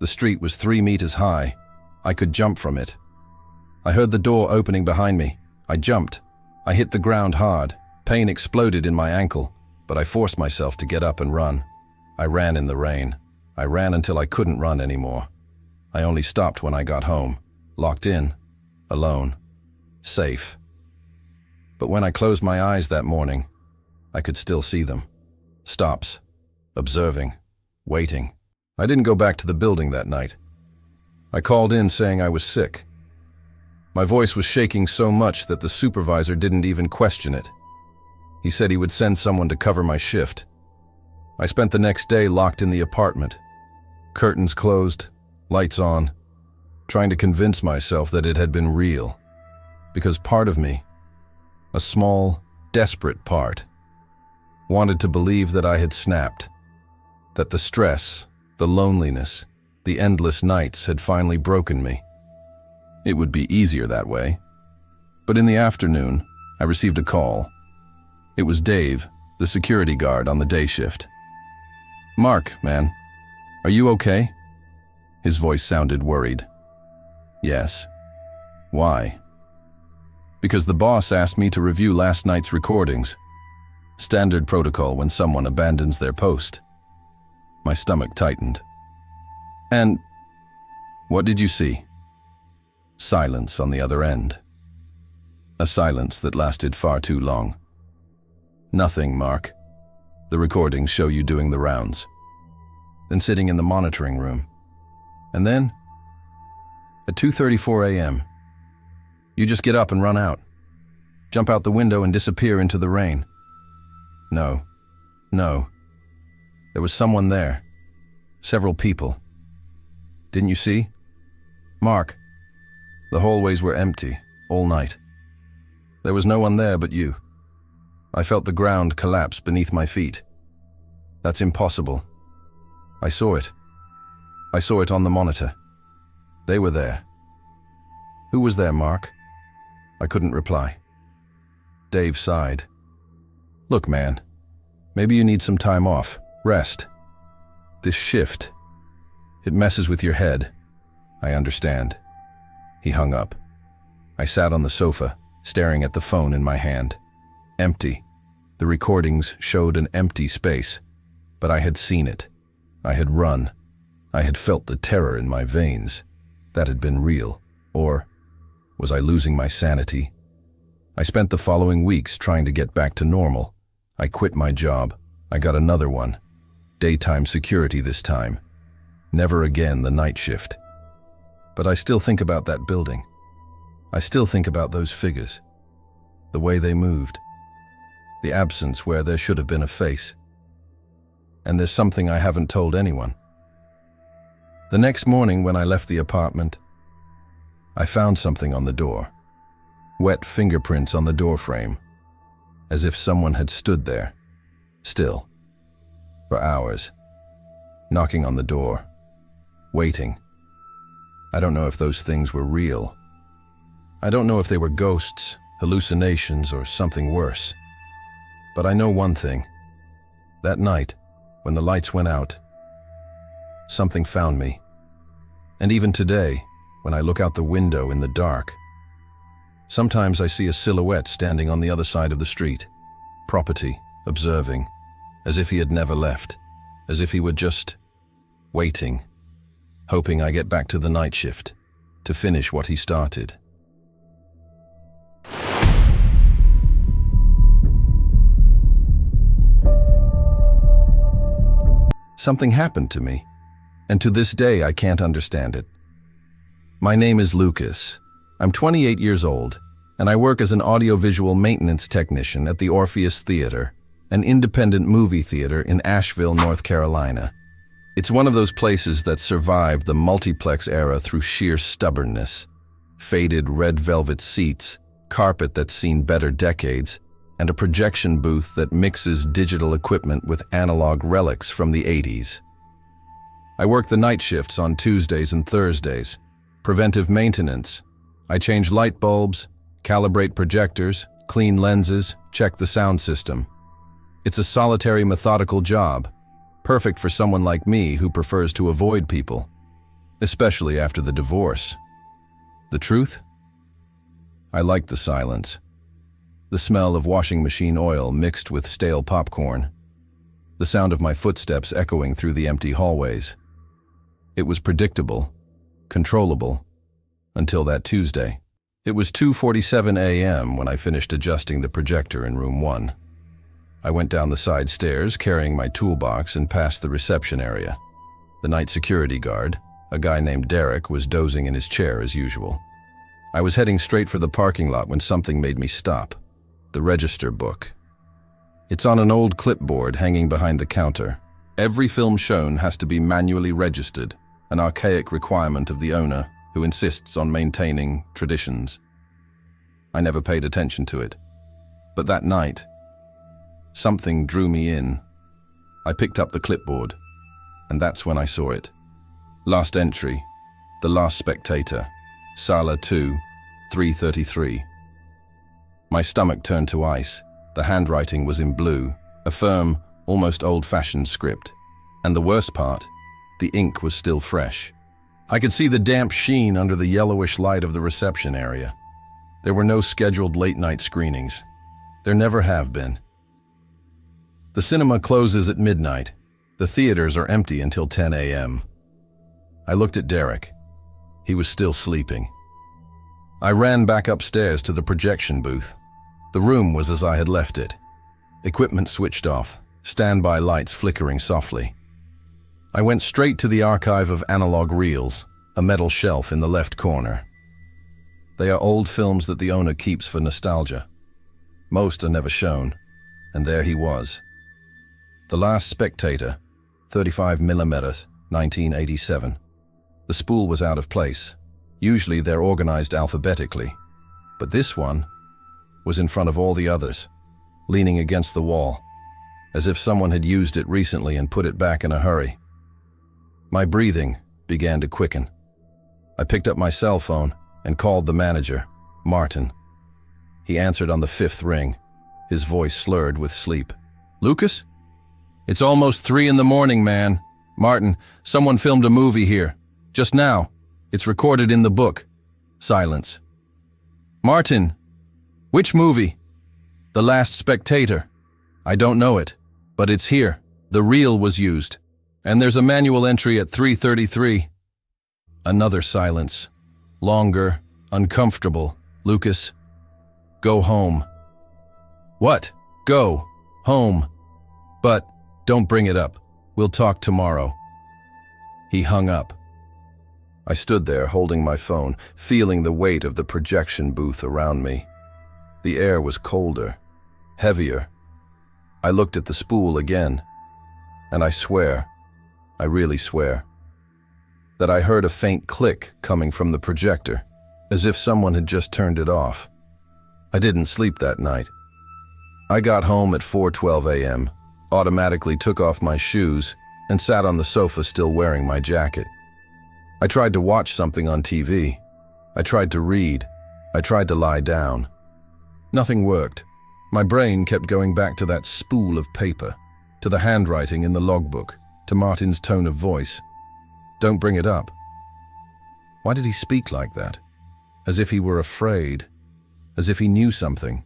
Speaker 1: The street was 3 meters high. I could jump from it. I heard the door opening behind me. I jumped. I hit the ground hard. Pain exploded in my ankle, but I forced myself to get up and run. I ran in the rain. I ran until I couldn't run anymore. I only stopped when I got home, locked in, alone, safe. But when I closed my eyes that morning, I could still see them. Stops, observing, waiting. I didn't go back to the building that night. I called in saying I was sick. My voice was shaking so much that the supervisor didn't even question it. He said he would send someone to cover my shift. I spent the next day locked in the apartment, curtains closed, lights on, trying to convince myself that it had been real. Because part of me, a small, desperate part, wanted to believe that I had snapped, that the stress, the loneliness, the endless nights had finally broken me. It would be easier that way. But in the afternoon, I received a call. It was Dave, the security guard on the day shift. "Mark, man, are you okay?" His voice sounded worried. "Yes." "Why?" "Because the boss asked me to review last night's recordings. Standard protocol when someone abandons their post." My stomach tightened. "And what did you see?" Silence on the other end. A silence that lasted far too long. "Nothing, Mark. The recordings show you doing the rounds. Then sitting in the monitoring room. And then, at 2:34 a.m., you just get up and run out. Jump out the window and disappear into the rain." No. There was someone there. Several people. Didn't you see? Mark, the hallways were empty all night. There was no one there but you. I felt the ground collapse beneath my feet. That's impossible. I saw it. I saw it on the monitor. They were there. Who was there, Mark? I couldn't reply. Dave sighed. "Look, man, maybe you need some time off, rest. This shift, it messes with your head. I understand." He hung up. I sat on the sofa, staring at the phone in my hand. Empty. The recordings showed an empty space, but I had seen it. I had run. I had felt the terror in my veins. That had been real. Or was I losing my sanity? I spent the following weeks trying to get back to normal. I quit my job. I got another one. Daytime security this time. Never again the night shift. But I still think about that building. I still think about those figures. The way they moved. The absence where there should have been a face. And there's something I haven't told anyone. The next morning when I left the apartment, I found something on the door. Wet fingerprints on the doorframe, as if someone had stood there, still, for hours, knocking on the door, waiting. I don't know if those things were real. I don't know if they were ghosts, hallucinations, or something worse. But I know one thing. That night, when the lights went out, something found me. And even today, when I look out the window in the dark, sometimes I see a silhouette standing on the other side of the street, property, observing, as if he had never left, as if he were just waiting, hoping I get back to the night shift, to finish what he started. Something happened to me. and to this day I can't understand it. My name is Lucas. I'm 28 years old, and I work as an audiovisual maintenance technician at the Orpheus Theater, an independent movie theater in Asheville, North Carolina. It's one of those places that survived the multiplex era through sheer stubbornness. Faded red velvet seats, carpet that's seen better decades, and a projection booth that mixes digital equipment with analog relics from the 80s. I work the night shifts on Tuesdays and Thursdays. Preventive maintenance. I change light bulbs, calibrate projectors, clean lenses, check the sound system. It's a solitary, methodical job, perfect for someone like me who prefers to avoid people, especially after the divorce. The truth? I like the silence. The smell of washing machine oil mixed with stale popcorn. The sound of my footsteps echoing through the empty hallways. It was predictable, controllable, until that Tuesday. It was 2:47 a.m. when I finished adjusting the projector in room 1. I went down the side stairs carrying my toolbox and past the reception area. The night security guard, a guy named Derek, was dozing in his chair as usual. I was heading straight for the parking lot when something made me stop. The register book. It's on an old clipboard hanging behind the counter. Every film shown has to be manually registered, an archaic requirement of the owner who insists on maintaining traditions. I never paid attention to it. But that night, something drew me in. I picked up the clipboard, and that's when I saw it. Last entry, The Last Spectator, Sala 2, 3:33. My stomach turned to ice. The handwriting was in blue, a firm, almost old-fashioned script. And the worst part, the ink was still fresh. I could see the damp sheen under the yellowish light of the reception area. There were no scheduled late-night screenings. There never have been. The cinema closes at midnight. The theaters are empty until 10 a.m. I looked at Derek. He was still sleeping. I ran back upstairs to the projection booth. The room was as I had left it. Equipment switched off, standby lights flickering softly. I went straight to the archive of analog reels, a metal shelf in the left corner. They are old films that the owner keeps for nostalgia. Most are never shown, and there he was. The Last Spectator, 35mm, 1987. The spool was out of place. Usually they're organized alphabetically, but this one was in front of all the others, leaning against the wall, as if someone had used it recently and put it back in a hurry. My breathing began to quicken. I picked up my cell phone and called the manager, Martin. He answered on the 5th ring, his voice slurred with sleep. "Lucas? It's almost 3 in the morning, man. Martin, someone filmed a movie here. Just now. It's recorded in the book." Silence. "Martin, which movie?" "The Last Spectator." "I don't know it, but it's here. The reel was used. And there's a manual entry at 3:33. Another silence. Longer, uncomfortable. "Lucas, go home." "What? Go. Home. But don't bring it up. We'll talk tomorrow." He hung up. I stood there holding my phone, feeling the weight of the projection booth around me. The air was colder, heavier. I looked at the spool again, and I swear, I really swear, that I heard a faint click coming from the projector, as if someone had just turned it off. I didn't sleep that night. I got home at 4:12 a.m., automatically took off my shoes, and sat on the sofa still wearing my jacket. I tried to watch something on TV. I tried to read. I tried to lie down. Nothing worked. My brain kept going back to that spool of paper, to the handwriting in the logbook, to Martin's tone of voice. "Don't bring it up." Why did he speak like that? As if he were afraid, as if he knew something.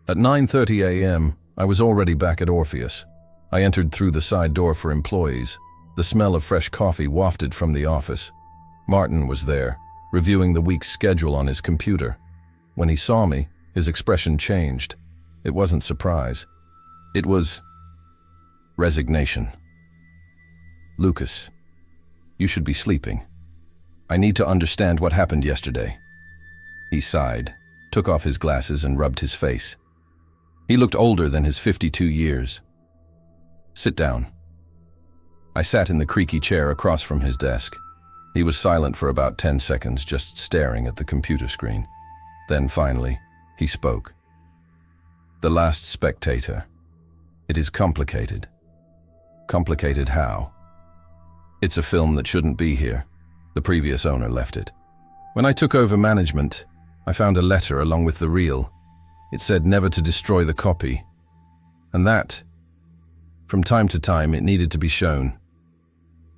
Speaker 1: At 9:30 a.m., I was already back at Orpheus. I entered through the side door for employees. The smell of fresh coffee wafted from the office. Martin was there, reviewing the week's schedule on his computer. When he saw me, his expression changed. It wasn't surprise. It was resignation. "Lucas, You should be sleeping. I need to understand what happened yesterday." He sighed, took off his glasses and rubbed his face. He looked older than his 52 years. "Sit down." I sat in the creaky chair across from his desk. He was silent for about 10 seconds, just staring at the computer screen. Then finally, he spoke. "The Last Spectator. It is complicated." "Complicated how?" "It's a film that shouldn't be here. The previous owner left it. When I took over management, I found a letter along with the reel. It said never to destroy the copy. And that, from time to time, it needed to be shown."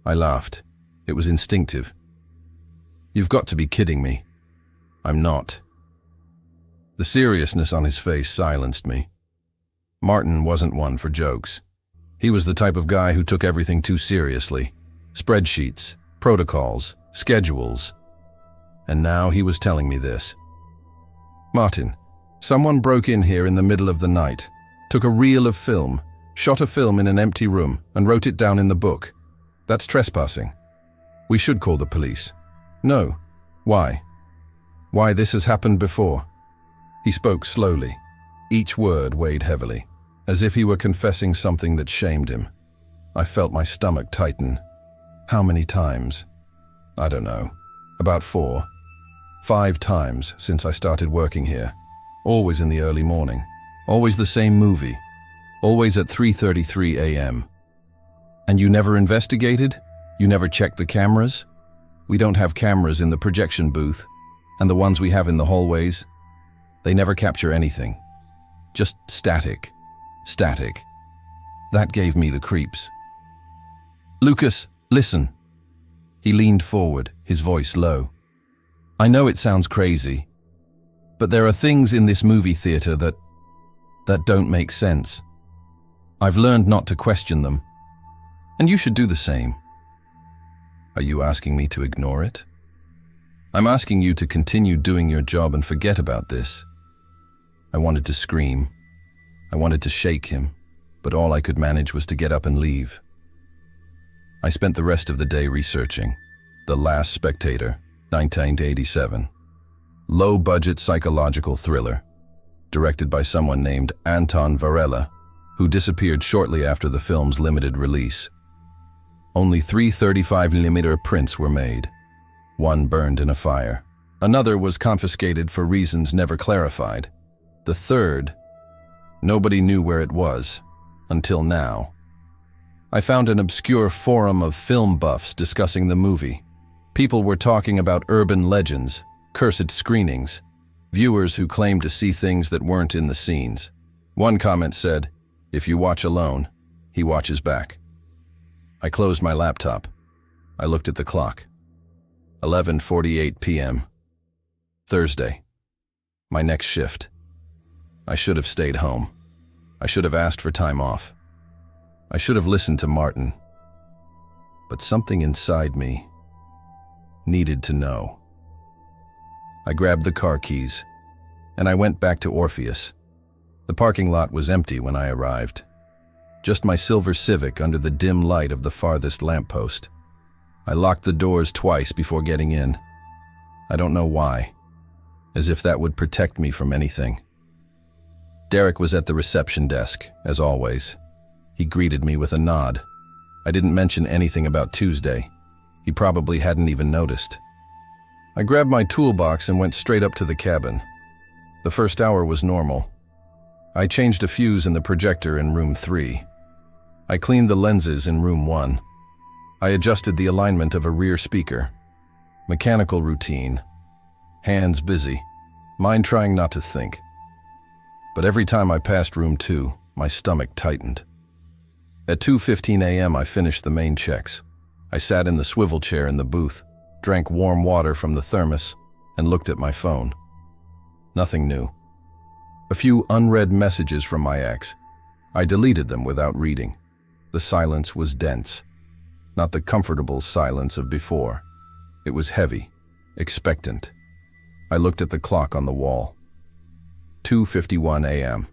Speaker 1: I laughed. It was instinctive. "You've got to be kidding me." "I'm not." The seriousness on his face silenced me. Martin wasn't one for jokes. He was the type of guy who took everything too seriously. Spreadsheets, protocols, schedules. And now he was telling me this. "Martin, someone broke in here in the middle of the night, took a reel of film, shot a film in an empty room, and wrote it down in the book. That's trespassing. We should call the police." "No. Why?" "Why, this has happened before." He spoke slowly. Each word weighed heavily, as if he were confessing something that shamed him. I felt my stomach tighten. "How many times?" "I don't know. About 4. 5 times since I started working here. Always in the early morning. Always the same movie. Always at 3:33 a.m. "And you never investigated? You never checked the cameras?" "We don't have cameras in the projection booth, and the ones we have in the hallways, they never capture anything. Just static. Static." That gave me the creeps. "Lucas, listen." He leaned forward, his voice low. "I know it sounds crazy, but there are things in this movie theater that don't make sense. I've learned not to question them, and you should do the same." "Are you asking me to ignore it?" "I'm asking you to continue doing your job and forget about this." I wanted to scream. I wanted to shake him, but all I could manage was to get up and leave. I spent the rest of the day researching The Last Spectator, 1987. Low-budget psychological thriller, directed by someone named Anton Varela, who disappeared shortly after the film's limited release. Only 3 35mm prints were made. One burned in a fire. Another was confiscated for reasons never clarified. The third, nobody knew where it was, until now. I found an obscure forum of film buffs discussing the movie. People were talking about urban legends, cursed screenings, viewers who claimed to see things that weren't in the scenes. One comment said, "If you watch alone, he watches back." I closed my laptop. I looked at the clock. 11:48 p.m. Thursday. My next shift. I should have stayed home. I should have asked for time off. I should have listened to Martin. But something inside me needed to know. I grabbed the car keys, and I went back to Orpheus. The parking lot was empty when I arrived. Just my silver Civic under the dim light of the farthest lamppost. I locked the doors twice before getting in. I don't know why. As if that would protect me from anything. Derek was at the reception desk, as always. He greeted me with a nod. I didn't mention anything about Tuesday. He probably hadn't even noticed. I grabbed my toolbox and went straight up to the cabin. The first hour was normal. I changed a fuse in the projector in room 3. I cleaned the lenses in room 1. I adjusted the alignment of a rear speaker. Mechanical routine. Hands busy. Mind trying not to think. But every time I passed room 2, my stomach tightened. At 2:15 a.m. I finished the main checks. I sat in the swivel chair in the booth, drank warm water from the thermos, and looked at my phone. Nothing new. A few unread messages from my ex. I deleted them without reading. The silence was dense. Not the comfortable silence of before. It was heavy, expectant. I looked at the clock on the wall. 2:51 a.m.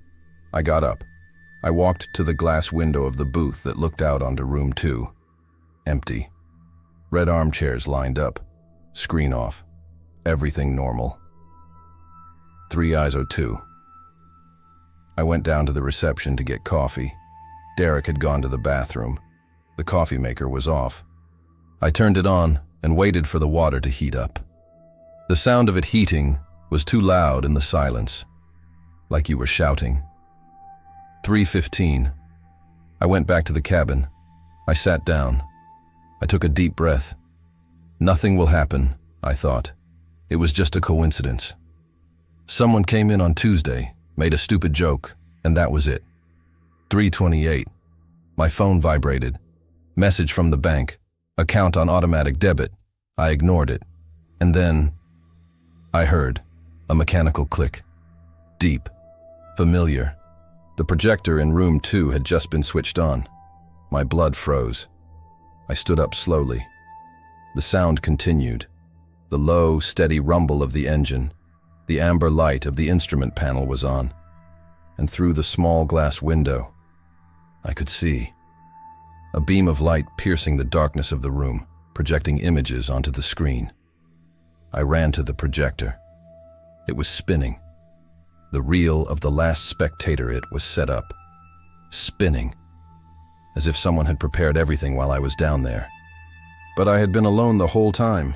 Speaker 1: I got up. I walked to the glass window of the booth that looked out onto room 2. Empty. Red armchairs lined up. Screen off. Everything normal. 3:02. I went down to the reception to get coffee. Derek had gone to the bathroom. The coffee maker was off. I turned it on and waited for the water to heat up. The sound of it heating was too loud in the silence, like you were shouting. 3:15. I went back to the cabin. I sat down. I took a deep breath. Nothing will happen, I thought. It was just a coincidence. Someone came in on Tuesday, made a stupid joke, and that was it. 3:28. My phone vibrated. Message from the bank. Account on automatic debit. I ignored it. And then I heard a mechanical click. Deep. Familiar. The projector in room 2 had just been switched on. My blood froze. I stood up slowly. The sound continued. The low, steady rumble of the engine. The amber light of the instrument panel was on. And through the small glass window, I could see a beam of light piercing the darkness of the room, projecting images onto the screen. I ran to the projector. It was spinning. The reel of The Last Spectator It was set up. Spinning. As if someone had prepared everything while I was down there. But I had been alone the whole time.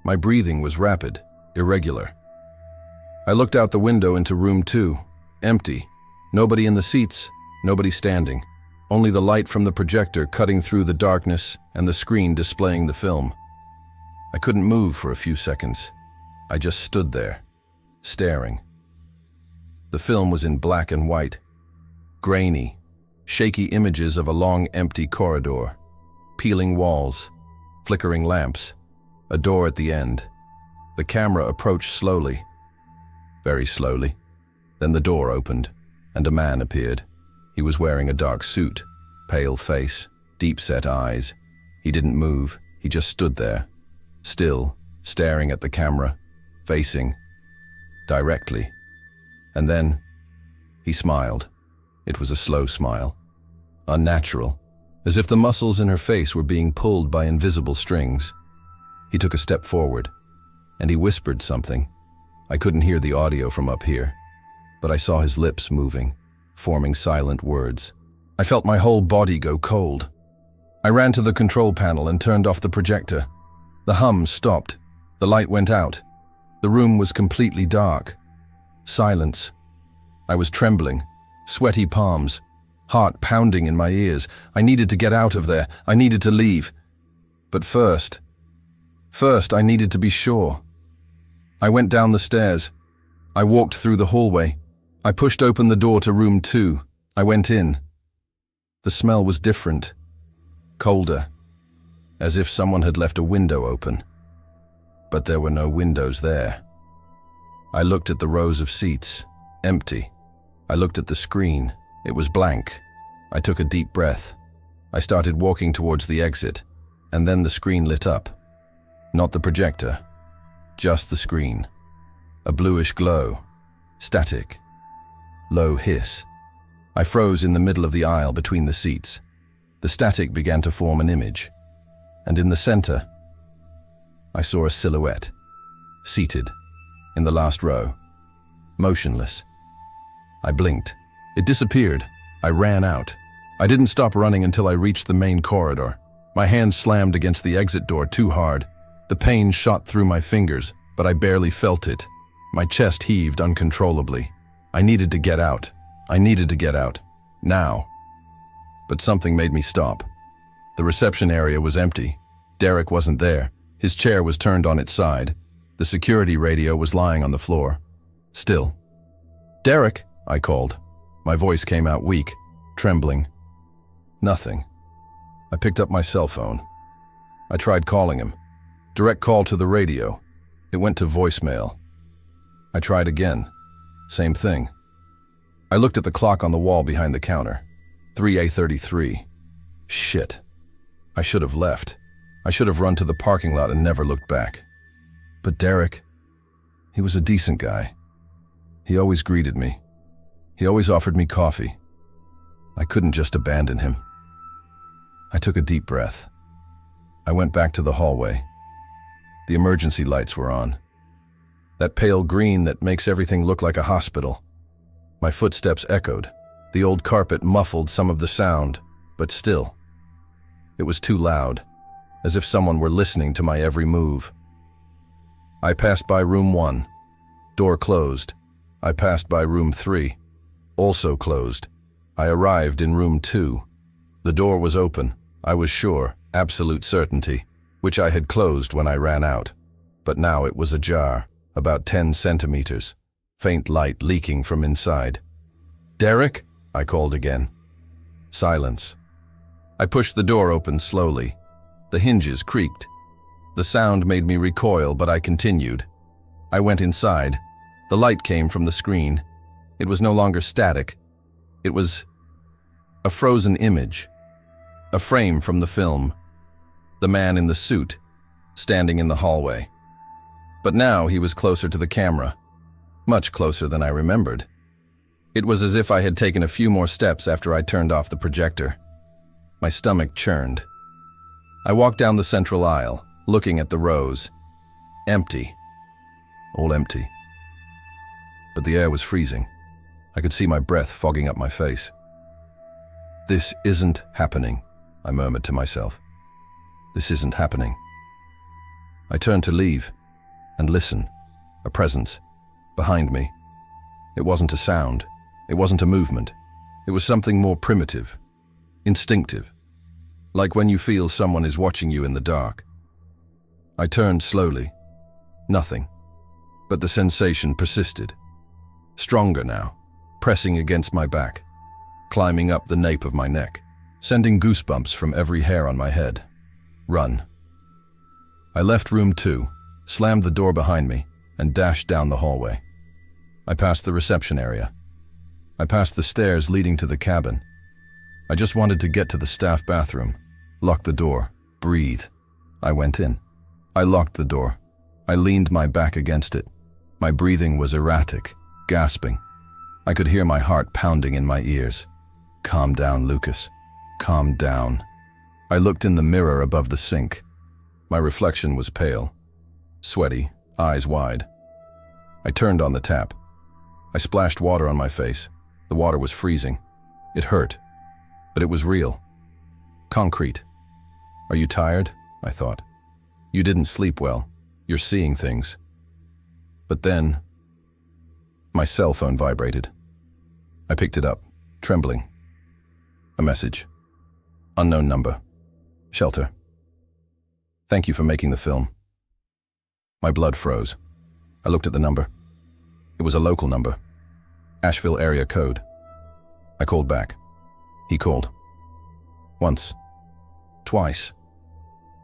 Speaker 1: My breathing was rapid, irregular. I looked out the window into room 2, empty. Nobody in the seats, nobody standing. Only the light from the projector cutting through the darkness and the screen displaying the film. I couldn't move for a few seconds. I just stood there, staring. The film was in black and white, grainy, shaky images of a long empty corridor, peeling walls, flickering lamps, a door at the end. The camera approached slowly, very slowly. Then the door opened, and a man appeared. He was wearing a dark suit, pale face, deep-set eyes. He didn't move, he just stood there, still, staring at the camera, facing, directly. And then, he smiled. It was a slow smile, unnatural, as if the muscles in her face were being pulled by invisible strings. He took a step forward, and he whispered something. I couldn't hear the audio from up here, but I saw his lips moving, forming silent words. I felt my whole body go cold. I ran to the control panel and turned off the projector. The hum stopped. The light went out. The room was completely dark. Silence. I was trembling, sweaty palms, heart pounding in my ears. I needed to get out of there. I needed to leave. But first, I needed to be sure. I went down the stairs. I walked through the hallway. I pushed open the door to room 2. I went in. The smell was different, colder, as if someone had left a window open. But there were no windows there. I looked at the rows of seats, empty. I looked at the screen. It was blank. I took a deep breath. I started walking towards the exit, and then the screen lit up. Not the projector, just the screen. A bluish glow, static, low hiss. I froze in the middle of the aisle between the seats. The static began to form an image, and in the center, I saw a silhouette, seated, in the last row, motionless. I blinked. It disappeared. I ran out. I didn't stop running until I reached the main corridor. My hand slammed against the exit door too hard. The pain shot through my fingers, but I barely felt it. My chest heaved uncontrollably. I needed to get out. I needed to get out. Now. But something made me stop. The reception area was empty. Derek wasn't there. His chair was turned on its side. The security radio was lying on the floor. Still. "Derek," I called. My voice came out weak, trembling. Nothing. I picked up my cell phone. I tried calling him. Direct call to the radio. It went to voicemail. I tried again. Same thing. I looked at the clock on the wall behind the counter. 3:33. Shit. I should have left. I should have run to the parking lot and never looked back. But Derek, he was a decent guy. He always greeted me. He always offered me coffee. I couldn't just abandon him. I took a deep breath. I went back to the hallway. The emergency lights were on. That pale green that makes everything look like a hospital. My footsteps echoed. The old carpet muffled some of the sound, but still. It was too loud, as if someone were listening to my every move. I passed by room 1. Door closed. I passed by room 3. Also closed. I arrived in room 2. The door was open. I was sure, absolute certainty, which I had closed when I ran out. But now it was ajar, about 10 centimeters, faint light leaking from inside. "Derek?" I called again. Silence. I pushed the door open slowly. The hinges creaked. The sound made me recoil, but I continued. I went inside. The light came from the screen. It was no longer static. It was a frozen image, a frame from the film. The man in the suit, standing in the hallway. But now he was closer to the camera, much closer than I remembered. It was as if I had taken a few more steps after I turned off the projector. My stomach churned. I walked down the central aisle, looking at the rows. Empty. All empty. But the air was freezing. I could see my breath fogging up my face. "This isn't happening," I murmured to myself. "This isn't happening." I turned to leave and listen. A presence behind me. It wasn't a sound. It wasn't a movement. It was something more primitive, instinctive, like when you feel someone is watching you in the dark. I turned slowly. Nothing. But the sensation persisted. Stronger now, pressing against my back, climbing up the nape of my neck, sending goosebumps from every hair on my head. Run. I left room 2, slammed the door behind me, and dashed down the hallway. I passed the reception area. I passed the stairs leading to the cabin. I just wanted to get to the staff bathroom, lock the door, breathe. I went in. I locked the door. I leaned my back against it. My breathing was erratic, gasping. I could hear my heart pounding in my ears. "Calm down, Lucas. Calm down." I looked in the mirror above the sink. My reflection was pale, sweaty, eyes wide. I turned on the tap. I splashed water on my face. The water was freezing. It hurt, but it was real. Concrete. "Are you tired?" I thought. "You didn't sleep well. You're seeing things." But then, my cell phone vibrated. I picked it up, trembling. A message. Unknown number. Shelter. "Thank you for making the film." My blood froze. I looked at the number. It was a local number. Asheville area code. I called back. He called. Once. Twice.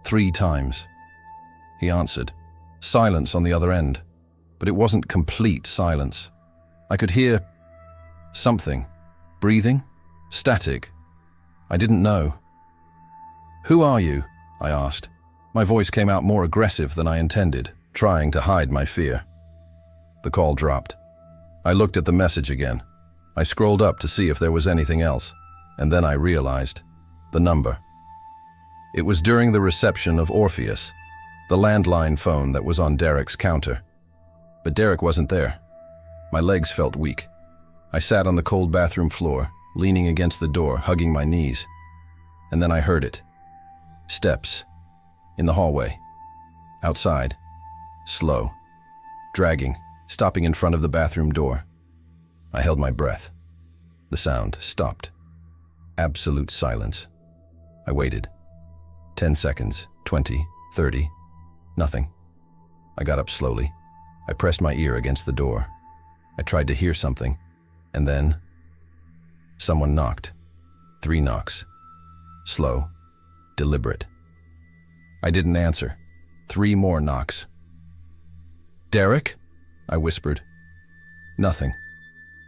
Speaker 1: 3 times. He answered. Silence on the other end. But it wasn't complete silence. I could hear something. Breathing? Static. I didn't know. "Who are you?" I asked. My voice came out more aggressive than I intended, trying to hide my fear. The call dropped. I looked at the message again. I scrolled up to see if there was anything else, and then I realized the number. It was during the reception of Orpheus, the landline phone that was on Derek's counter. But Derek wasn't there. My legs felt weak. I sat on the cold bathroom floor, leaning against the door, hugging my knees. And then I heard it. Steps. In the hallway. Outside. Slow. Dragging. Stopping in front of the bathroom door. I held my breath. The sound stopped. Absolute silence. I waited. 10 seconds, 20, 30. Nothing. I got up slowly. I pressed my ear against the door. I tried to hear something. And then, someone knocked. 3 knocks. Slow. Deliberate. I didn't answer. 3 more knocks. "Derek?" I whispered. Nothing.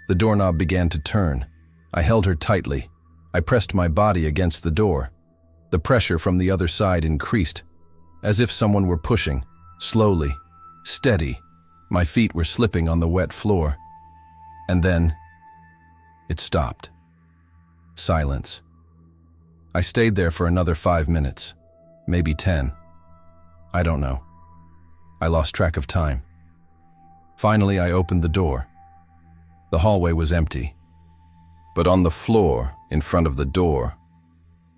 Speaker 1: The doorknob began to turn. I held her tightly. I pressed my body against the door. The pressure from the other side increased, as if someone were pushing, slowly, steady. My feet were slipping on the wet floor. And then, it stopped. Silence. I stayed there for another 5 minutes. Maybe 10. I don't know. I lost track of time. Finally, I opened the door. The hallway was empty. But on the floor, in front of the door,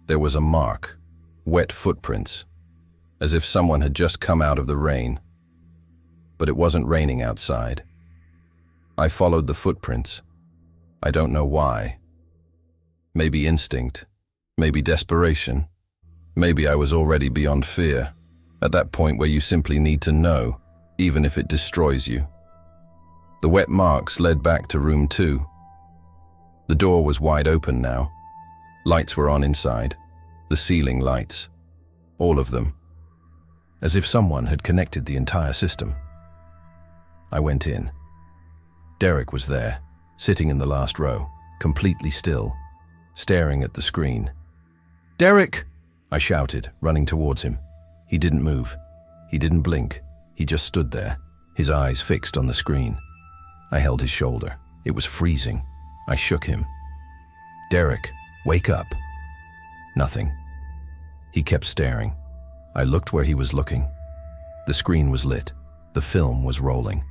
Speaker 1: there was a mark, wet footprints, as if someone had just come out of the rain. But it wasn't raining outside. I followed the footprints. I don't know why. Maybe instinct, maybe desperation. Maybe I was already beyond fear, at that point where you simply need to know, even if it destroys you. The wet marks led back to room 2. The door was wide open now. Lights were on inside, the ceiling lights, all of them, as if someone had connected the entire system. I went in. Derek was there, sitting in the last row, completely still, staring at the screen. "Derek!" I shouted, running towards him. He didn't move. He didn't blink. He just stood there, his eyes fixed on the screen. I held his shoulder. It was freezing. I shook him. "Derek, wake up." Nothing. He kept staring. I looked where he was looking. The screen was lit. The film was rolling.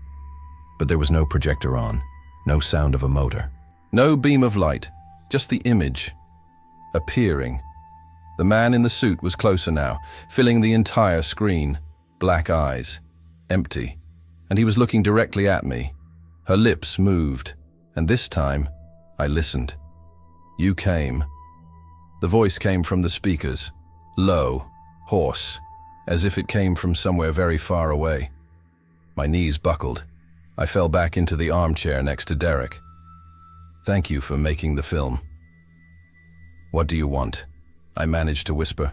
Speaker 1: But there was no projector on, no sound of a motor. No beam of light, just the image, appearing. The man in the suit was closer now, filling the entire screen. Black eyes, empty, and he was looking directly at me. Her lips moved, and this time, I listened. "You came." The voice came from the speakers, low, hoarse, as if it came from somewhere very far away. My knees buckled. I fell back into the armchair next to Derek. "Thank you for making the film." "What do you want?" I managed to whisper.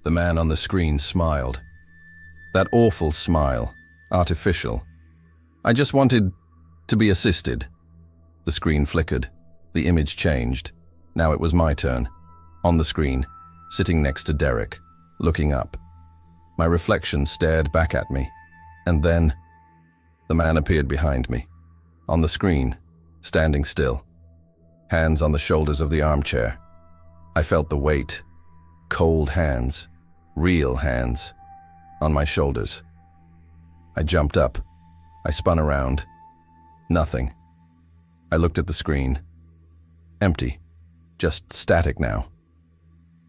Speaker 1: The man on the screen smiled. That awful smile, artificial. "I just wanted to be assisted." The screen flickered. The image changed. Now it was my turn. On the screen, sitting next to Derek, looking up. My reflection stared back at me. And then, the man appeared behind me. On the screen, standing still. Hands on the shoulders of the armchair. I felt the weight. Cold hands. Real hands. On my shoulders. I jumped up. I spun around. Nothing. I looked at the screen. Empty. Just static now.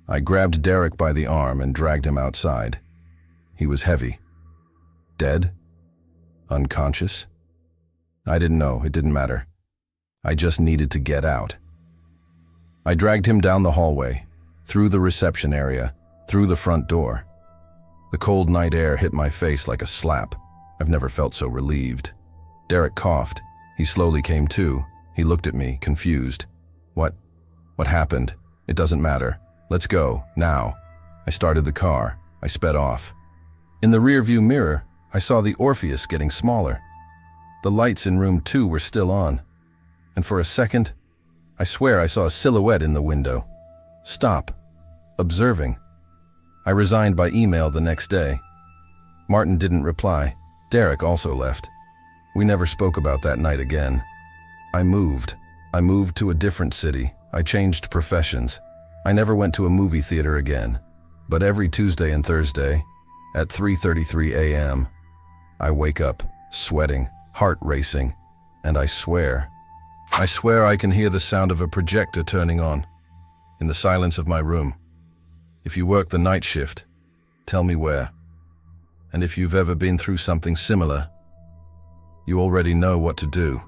Speaker 1: I grabbed Derek by the arm and dragged him outside. He was heavy. Dead? Unconscious? I didn't know. It didn't matter. I just needed to get out. I dragged him down the hallway, through the reception area, through the front door. The cold night air hit my face like a slap. I've never felt so relieved. Derek coughed. He slowly came to. He looked at me, confused. What happened? It doesn't matter. Let's go, now. I started the car. I sped off. In the rearview mirror, I saw the Orpheus getting smaller. The lights in room 2 were still on. And for a second, I swear I saw a silhouette in the window. Stop. Observing. I resigned by email the next day. Martin didn't reply. Derek also left. We never spoke about that night again. I moved. I moved to a different city. I changed professions. I never went to a movie theater again. But every Tuesday and Thursday, at 3:33 a.m., I wake up, sweating, heart racing, and I swear I can hear the sound of a projector turning on, in the silence of my room. If you work the night shift, tell me where. And if you've ever been through something similar, you already know what to do.